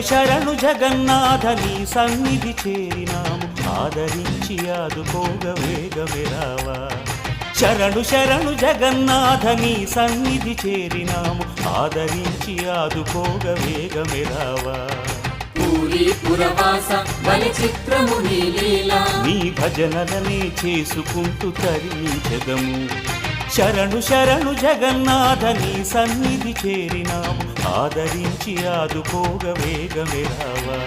శరణు జగన్నాథ నీ సన్నిధి చేరినాము ఆదరించి ఆదుకోగ వేగమే రావా శరణు శరణు జగన్నాథ నీ సన్నిధి చేరినాము ఆదరించి ఆదుకోగ వేగమే రావా పూరీ పురవాస బలి చిత్రము నీ లీలా నీ భజనలనే చేసుకుంటూ తరించెదము శరణు శరణు జగన్నాథ నీ సన్నిధి చేరినాము ఆదరించి ఆదుకోగ వేగమే రావా